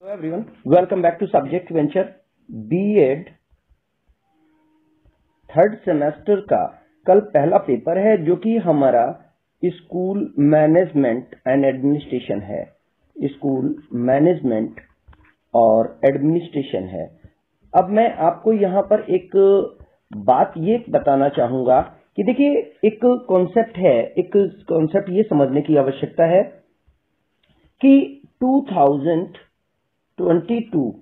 Hello everyone, welcome back to subject venture. BEd third semester का कल पहला paper है जो कि हमारा स्कूल मैनेजमेंट एंड एडमिनिस्ट्रेशन है। स्कूल मैनेजमेंट और एडमिनिस्ट्रेशन है। अब मैं आपको यहाँ पर एक बात ये बताना चाहूंगा कि देखिए एक कॉन्सेप्ट है, एक कॉन्सेप्ट ये समझने की आवश्यकता है कि 2022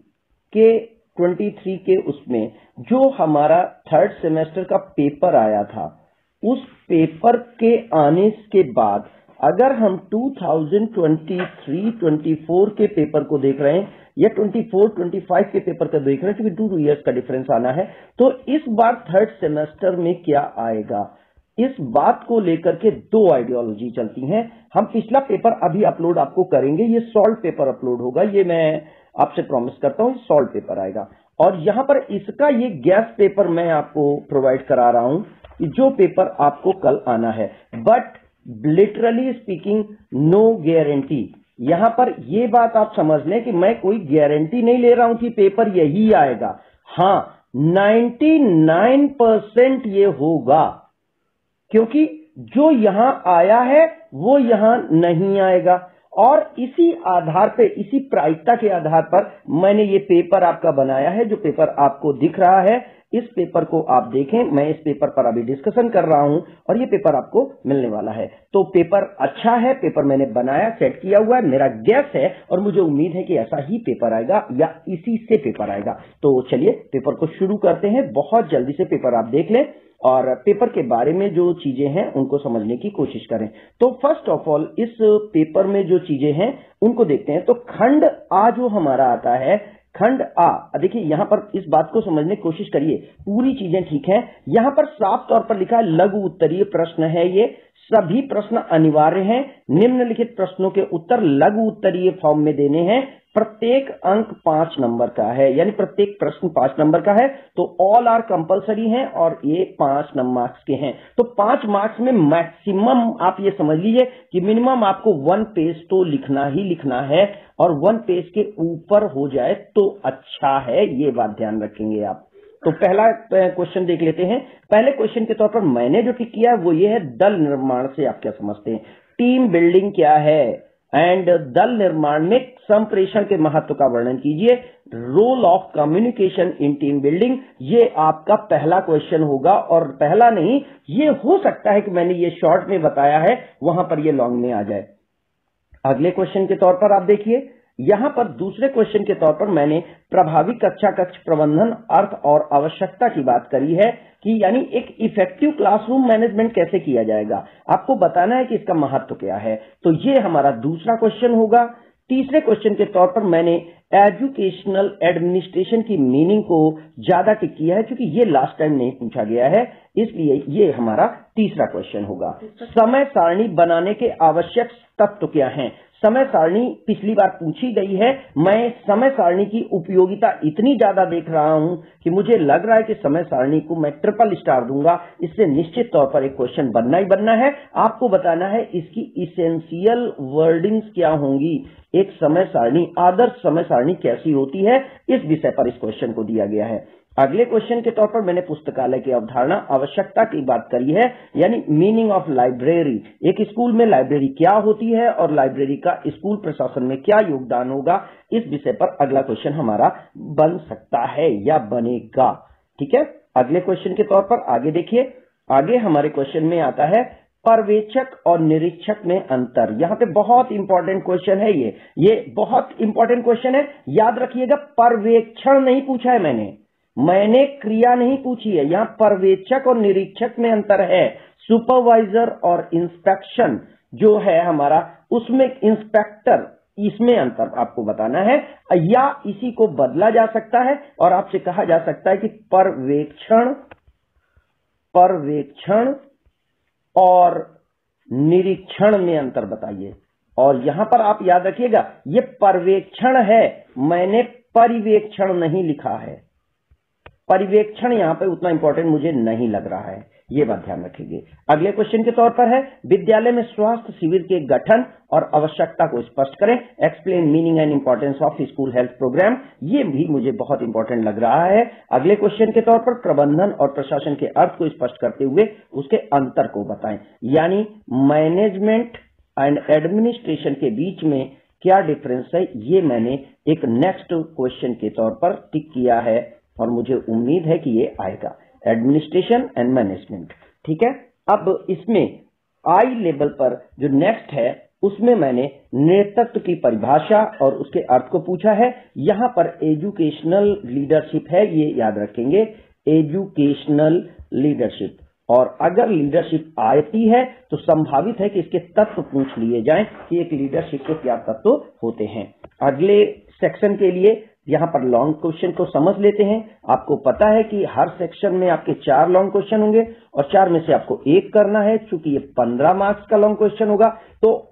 के 23 के उसमें जो हमारा थर्ड सेमेस्टर का पेपर आया था, उस पेपर के आने के बाद अगर हम 2023-24 के पेपर को देख रहे हैं या 24-25 के पेपर का देख रहे हैं, क्योंकि 2 इयर्स का डिफरेंस आना है, तो इस बार थर्ड सेमेस्टर में क्या आएगा, इस बात को लेकर के दो आइडियोलॉजी चलती हैं। हम पिछला पेपर अभी अपलोड आपको करेंगे, ये सॉल्व पेपर अपलोड होगा, ये मैं आपसे प्रॉमिस करता हूं, सॉल्व पेपर आएगा। और यहां पर इसका ये गैस पेपर मैं आपको प्रोवाइड करा रहा हूं कि जो पेपर आपको कल आना है, but literally speaking no guarantee. यहां पर ये बात आप समझ लें कि मैं कोई गारंटी नहीं ले रहा हूं कि पेपर यही आएगा। हां, 99% ये होगा, क्योंकि जो यहां आया है वो यहां नहीं आएगा। और इसी आधार पे, इसी प्रायिकता के आधार पर मैंने ये पेपर आपका बनाया है। जो पेपर आपको दिख रहा है, इस पेपर को आप देखें। मैं इस पेपर पर अभी डिस्कशन कर रहा हूं और ये पेपर आपको मिलने वाला है। तो पेपर अच्छा है, पेपर मैंने बनाया, सेट किया हुआ है, मेरा गैस है और मुझे उम्मीद है कि ऐसा ही पेपर आएगा या इसी से पेपर आएगा। तो चलिए पेपर को शुरू करते हैं। बहुत जल्दी से पेपर आप देख लें और पेपर के बारे में जो चीजें हैं उनको समझने की कोशिश करें। तो फर्स्ट ऑफ ऑल इस पेपर में जो चीजें हैं उनको देखते हैं। तो खंड आ जो हमारा आता है, खंड आ, देखिए यहां पर इस बात को समझने की कोशिश करिए, पूरी चीजें ठीक हैं। यहां पर साफ तौर पर लिखा है लघु उत्तरीय प्रश्न है। ये सभी प्रश्न अनिवार्य हैं। निम्नलिखित प्रश्नों के उत्तर लघु उत्तरीय फॉर्म में देने हैं। प्रत्येक अंक 5 नंबर का है, यानी प्रत्येक प्रश्न 5 नंबर का है। तो ऑल आर कंपलसरी हैं और ये 5 मार्क्स के हैं। तो 5 मार्क्स में मैक्सिमम आप ये समझ लीजिए कि मिनिमम आपको 1 पेज तो लिखना ही लिखना है, और 1 पेज के ऊपर हो जाए तो अच्छा है, ये बात ध्यान रखेंगे आप। तो पहला क्वेश्चन देख लेते हैं। पहले क्वेश्चन के तौर पर मैंने जो टिक किया है वो ये है, दल निर्माण से आप क्या समझते हैं, टीम बिल्डिंग क्या है, एंड दल निर्माण में संप्रेषण के महत्व का वर्णन कीजिए। Role of communication in team building, ये आपका पहला क्वेश्चन होगा। और पहला नहीं, ये हो सकता है कि मैंने ये शॉर्ट में बताया है, वहां पर ये लॉन्ग में आ जाए। अगले क्वेश्चन के तौर पर आप देखिए, यहां पर दूसरे क्वेश्चन के तौर पर मैंने प्रभावी कक्षा कक्ष प्रबंधन अर्थ और आवश्यकता की बात करी है कि यानी एक इफेक्टिव क्लासरूम मैनेजमेंट कैसे किया जाएगा, आपको बताना है कि इसका महत्व क्या है। तो ये हमारा दूसरा क्वेश्चन होगा। तीसरे क्वेश्चन के तौर पर मैंने एजुकेशनल एडमिनिस्ट्रेशन की मीनिंग को ज्यादा टिक किया है, क्योंकि ये लास्ट टाइम नहीं पूछा गया है, इसलिए ये हमारा तीसरा क्वेश्चन होगा। समय सारणी बनाने के आवश्यक तत्व क्या हैं? समय सारणी पिछली बार पूछी गई है। मैं समय सारणी की उपयोगिता इतनी ज्यादा देख रहा हूं कि मुझे लग रहा है कि समय सारणी को मैं ट्रिपल स्टार दूंगा। इससे निश्चित तौर पर एक क्वेश्चन बनना ही बनना है। आपको बताना है इसकी इसेंशियल वर्डिंग्स क्या होंगी, एक समय सारणी, आदर्श समय सारणी कैसी होती है, इस विषय पर इस क्वेश्चन को दिया गया है। अगले क्वेश्चन के तौर पर मैंने पुस्तकालय की अवधारणा, आवश्यकता की बात करी है, यानी मीनिंग ऑफ लाइब्रेरी। एक स्कूल में लाइब्रेरी क्या होती है और लाइब्रेरी का स्कूल प्रशासन में क्या योगदान होगा, इस विषय पर अगला क्वेश्चन हमारा बन सकता है या बनेगा। ठीक है, अगले क्वेश्चन के तौर पर आगे देखिए। आगे हमारे क्वेश्चन में आता है पर्यवेक्षक और निरीक्षक में अंतर। यहां पे बहुत इंपॉर्टेंट क्वेश्चन है, ये बहुत इंपॉर्टेंट क्वेश्चन है, याद रखिएगा। पर्यवेक्षण नहीं पूछा है मैंने क्रिया नहीं पूछी है। यहां पर्यवेक्षक और निरीक्षक में अंतर है। सुपरवाइजर और इंस्पेक्शन जो है हमारा, उसमें इंस्पेक्टर, इसमें अंतर आपको बताना है, या इसी को बदला जा सकता है और आपसे कहा जा सकता है कि पर्यवेक्षण और निरीक्षण में अंतर बताइए। और यहां पर आप याद रखिएगा, ये पर्यवेक्षण है, मैंने परिवेक्षण नहीं लिखा है। पर्यवेक्षण यहाँ पे उतना इंपॉर्टेंट मुझे नहीं लग रहा है, ये बात ध्यान रखिए। अगले क्वेश्चन के तौर पर है विद्यालय में स्वास्थ्य शिविर के गठन और आवश्यकता को स्पष्ट करें। Explain meaning and importance of school health programme, ये भी मुझे बहुत इंपॉर्टेंट लग रहा है। अगले क्वेश्चन के तौर पर प्रबंधन और प्रशासन के अर्थ को स्पष्ट करते हुए उसके अंतर को बताएं, यानी मैनेजमेंट एंड एडमिनिस्ट्रेशन के बीच में क्या डिफरेंस है, ये मैंने एक नेक्स्ट क्वेश्चन के तौर पर टिक किया है और मुझे उम्मीद है कि ये आएगा, एडमिनिस्ट्रेशन एंड मैनेजमेंट। ठीक है, अब इसमें आई लेवल पर जो नेक्स्ट है उसमें मैंने नेतृत्व की परिभाषा और उसके अर्थ को पूछा है। यहां पर एजुकेशनल लीडरशिप है, ये याद रखेंगे, एजुकेशनल लीडरशिप। और अगर लीडरशिप आती है तो संभावित है कि इसके तत्व पूछ लिए जाएं कि एक लीडरशिप के क्या तत्व होते हैं। अगले सेक्शन के लिए यहां पर लॉन्ग क्वेश्चन को समझ लेते हैं। आपको पता है कि हर सेक्शन में आपके 4 लॉन्ग क्वेश्चन होंगे और 4 में से आपको 1 करना है। चूंकि ये 15 मार्क्स का लॉन्ग क्वेश्चन होगा तो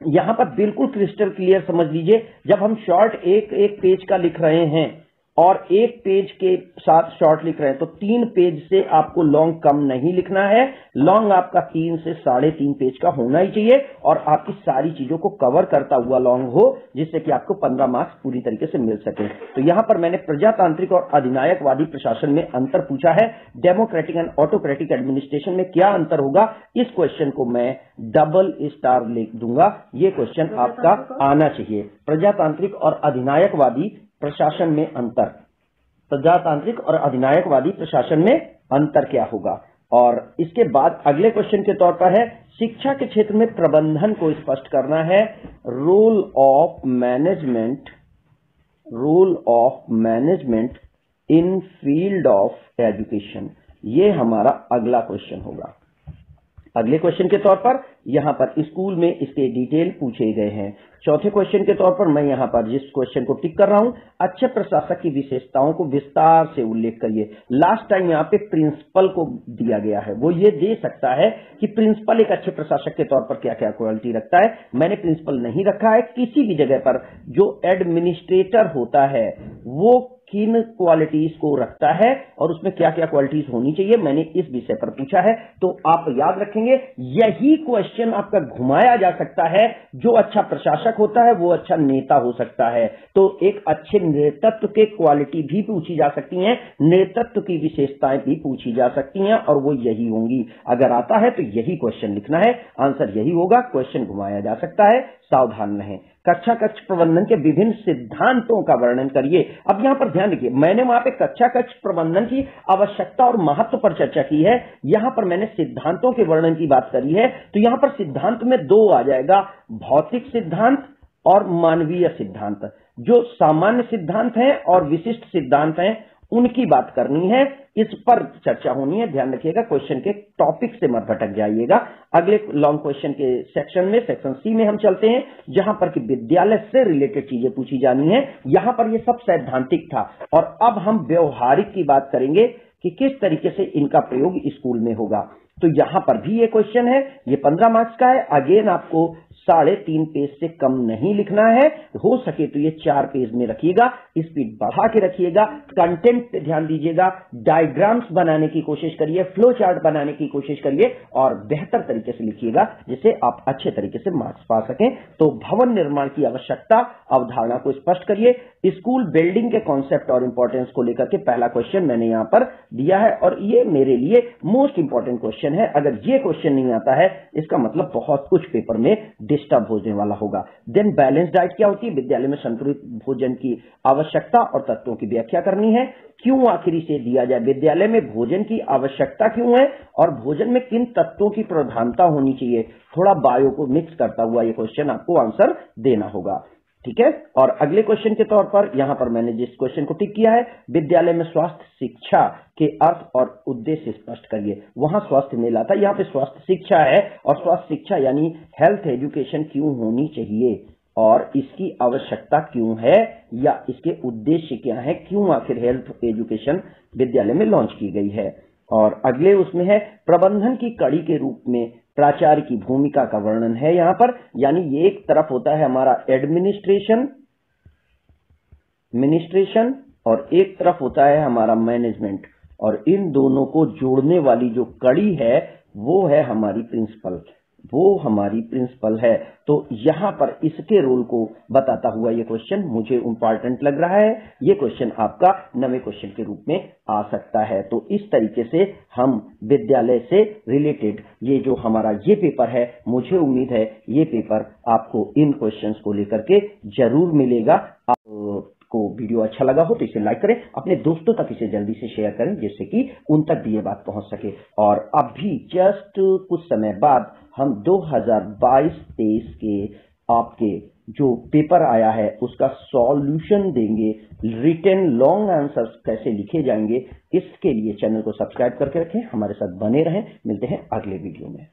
यहां पर बिल्कुल क्रिस्टल क्लियर समझ लीजिए, जब हम शॉर्ट एक पेज का लिख रहे हैं और 1 पेज के साथ शॉर्ट लिख रहे हैं तो 3 पेज से आपको लॉन्ग कम नहीं लिखना है। लॉन्ग आपका 3 से 3.5 पेज का होना ही चाहिए और आपकी सारी चीजों को कवर करता हुआ लॉन्ग हो, जिससे कि आपको 15 मार्क्स पूरी तरीके से मिल सके। तो यहां पर मैंने प्रजातांत्रिक और अधिनायकवादी प्रशासन में अंतर पूछा है। डेमोक्रेटिक एंड ऑटोक्रेटिक एडमिनिस्ट्रेशन में क्या अंतर होगा, इस क्वेश्चन को मैं डबल स्टार लिख दूंगा। ये क्वेश्चन आपका आना चाहिए। प्रजातांत्रिक और अधिनायकवादी प्रशासन में अंतर, प्रजातांत्रिक और अधिनायकवादी प्रशासन में अंतर क्या होगा। और इसके बाद अगले क्वेश्चन के तौर पर है शिक्षा के क्षेत्र में प्रबंधन को स्पष्ट करना है। Role of management in field of education, ये हमारा अगला क्वेश्चन होगा। अगले क्वेश्चन के तौर पर यहां पर स्कूल में इसके डिटेल पूछे गए हैं। चौथे क्वेश्चन के तौर पर मैं यहां पर जिस क्वेश्चन को टिक कर रहा हूं, अच्छे प्रशासक की विशेषताओं को विस्तार से उल्लेख करिए। लास्ट टाइम यहां पे प्रिंसिपल को दिया गया है, वो ये दे सकता है कि प्रिंसिपल एक अच्छे प्रशासक के तौर पर क्या क्या क्वालिटी रखता है। मैंने प्रिंसिपल नहीं रखा है। किसी भी जगह पर जो एडमिनिस्ट्रेटर होता है वो किन क्वालिटीज को रखता है और उसमें क्या क्या क्वालिटीज होनी चाहिए, मैंने इस विषय पर पूछा है। तो आप याद रखेंगे, यही क्वेश्चन आपका घुमाया जा सकता है। जो अच्छा प्रशासक होता है वो अच्छा नेता हो सकता है। तो एक अच्छे नेतृत्व के क्वालिटी भी पूछी जा सकती हैं, नेतृत्व की विशेषताएं भी पूछी जा सकती हैं और वो यही होंगी। अगर आता है तो यही क्वेश्चन लिखना है, आंसर यही होगा। क्वेश्चन घुमाया जा सकता है, सावधान रहें। कक्षा कक्ष प्रबंधन के विभिन्न सिद्धांतों का वर्णन करिए। अब यहां पर ध्यान रखिए, मैंने वहां पे कक्षा कक्ष प्रबंधन की आवश्यकता और महत्व पर चर्चा की है। यहां पर मैंने सिद्धांतों के वर्णन की बात करी है। तो यहां पर सिद्धांत में 2 आ जाएगा, भौतिक सिद्धांत और मानवीय सिद्धांत। जो सामान्य सिद्धांत हैं और विशिष्ट सिद्धांत हैं उनकी बात करनी है, इस पर चर्चा होनी है। ध्यान रखिएगा, क्वेश्चन के टॉपिक से मत भटक जाइएगा। अगले लॉन्ग क्वेश्चन के सेक्शन में, सेक्शन सी में हम चलते हैं, जहां पर कि विद्यालय से रिलेटेड चीजें पूछी जानी है। यहां पर ये सब सैद्धांतिक था और अब हम व्यवहारिक की बात करेंगे कि किस तरीके से इनका प्रयोग स्कूल में होगा। तो यहां पर भी ये क्वेश्चन है, ये 15 मार्क्स का है। अगेन आपको 3.5 पेज से कम नहीं लिखना है, हो सके तो ये 4 पेज में रखिएगा, स्पीड बढ़ा के रखिएगा, कंटेंट पे ध्यान दीजिएगा, डायग्राम्स बनाने की कोशिश करिए, फ्लो चार्ट बनाने की कोशिश करिए और बेहतर तरीके से लिखिएगा जिससे आप अच्छे तरीके से मार्क्स पा सकें। तो भवन निर्माण की आवश्यकता, अवधारणा को स्पष्ट करिए। स्कूल बिल्डिंग के कॉन्सेप्ट और इंपॉर्टेंस को लेकर के पहला क्वेश्चन मैंने यहां पर दिया है और ये मेरे लिए मोस्ट इंपॉर्टेंट क्वेश्चन है। अगर ये क्वेश्चन नहीं आता है इसका मतलब बहुत कुछ पेपर में डिस्टर्ब होने वाला होगा। देन बैलेंस डाइट क्या होती है, विद्यालय में संतुलित भोजन की आवश्यकता और तत्वों की व्याख्या करनी है। क्यों आखिरी से दिया जाए, विद्यालय में भोजन की आवश्यकता क्यों है और भोजन में किन तत्वों की प्रधानता होनी चाहिए। थोड़ा बायो को मिक्स करता हुआ ये क्वेश्चन आपको आंसर देना होगा, ठीक है। और अगले क्वेश्चन के तौर पर यहां पर मैंने जिस क्वेश्चन को टिक किया है, विद्यालय में स्वास्थ्य शिक्षा के अर्थ और उद्देश्य स्पष्ट करिए। वहां स्वास्थ्य मेला था, यहां पे स्वास्थ्य शिक्षा है और स्वास्थ्य शिक्षा यानी हेल्थ एजुकेशन क्यों होनी चाहिए और इसकी आवश्यकता क्यों है या इसके उद्देश्य क्या है, क्यों आखिर हेल्थ एजुकेशन विद्यालय में लॉन्च की गई है। और अगले उसमें है प्रबंधन की कड़ी के रूप में प्राचार्य की भूमिका का वर्णन है यहां पर, यानी ये एक तरफ होता है हमारा एडमिनिस्ट्रेशन और एक तरफ होता है हमारा मैनेजमेंट, और इन दोनों को जोड़ने वाली जो कड़ी है वो है हमारी प्रिंसिपल, वो हमारी प्रिंसिपल है। तो यहां पर इसके रोल को बताता हुआ ये क्वेश्चन मुझे इम्पॉर्टेंट लग रहा है। ये क्वेश्चन आपका नवे क्वेश्चन के रूप में आ सकता है। तो इस तरीके से हम विद्यालय से रिलेटेड ये जो हमारा ये पेपर है, मुझे उम्मीद है ये पेपर आपको इन क्वेश्चंस को लेकर के जरूर मिलेगा। को वीडियो अच्छा लगा हो तो इसे लाइक करें, अपने दोस्तों तक इसे जल्दी से शेयर करें जिससे कि उन तक भी ये बात पहुंच सके। और अभी जस्ट कुछ समय बाद हम 2022-23 के आपके जो पेपर आया है उसका सॉल्यूशन देंगे। रिटन लॉन्ग आंसर्स कैसे लिखे जाएंगे, इसके लिए चैनल को सब्सक्राइब करके रखें, हमारे साथ बने रहें। मिलते हैं अगले वीडियो में।